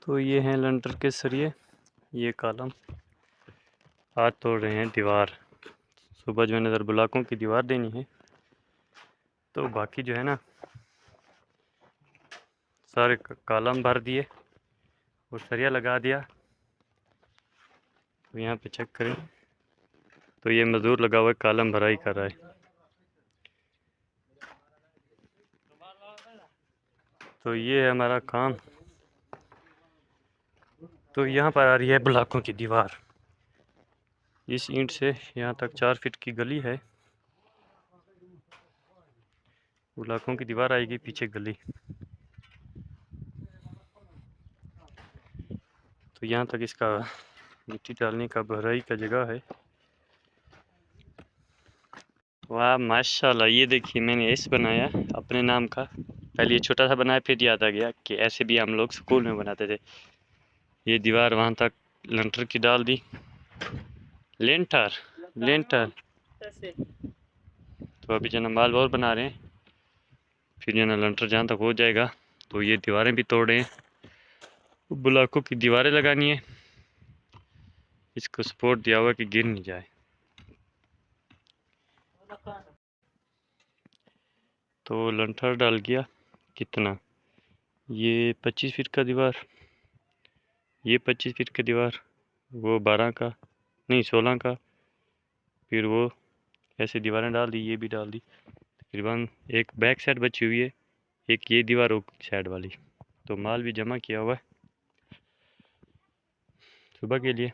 तो ये हैं लंटर के सरिये, ये कॉलम। आज तोड़ रहे हैं दीवार। सुबह जो है नज़र ब्लॉकों की दीवार देनी है, तो बाकी जो है ना सारे कॉलम भर दिए और सरिया लगा दिया। तो यहाँ पे चेक करें तो ये मज़दूर लगा हुआ है, कॉलम भराई कर रहा है। तो ये है हमारा काम। तो यहाँ पर आ रही है ब्लॉकों की दीवार। इस ईंट से यहाँ तक 4 फीट की गली है। ब्लॉकों की दीवार आएगी, पीछे गली। तो यहाँ तक इसका मिट्टी डालने का भराई का जगह है। वाह माशाल्लाह, ये देखिए मैंने ऐसे बनाया अपने नाम का। पहले ये छोटा सा बनाया, फिर याद आ गया कि ऐसे भी हम लोग स्कूल में बनाते थे। ये दीवार वहाँ तक लंटर की डाल दी। लेंटर लेंटर। तो अभी जना माल और बना रहे हैं, फिर जना लंटर जहाँ तक हो जाएगा तो ये दीवारें भी तोड़े हैं, ब्लॉकों की दीवारें लगानी है। इसको सपोर्ट दिया हुआ कि गिर नहीं जाए। तो लंटर डाल गया कितना, ये 25 फीट का दीवार, ये 25 फीट की दीवार, वो 12 का नहीं 16 का। फिर वो ऐसे दीवारें डाल दी, ये भी डाल दी। तकरीबन एक बैक साइड बची हुई है, एक ये दीवार और साइड वाली। तो माल भी जमा किया हुआ है सुबह के लिए।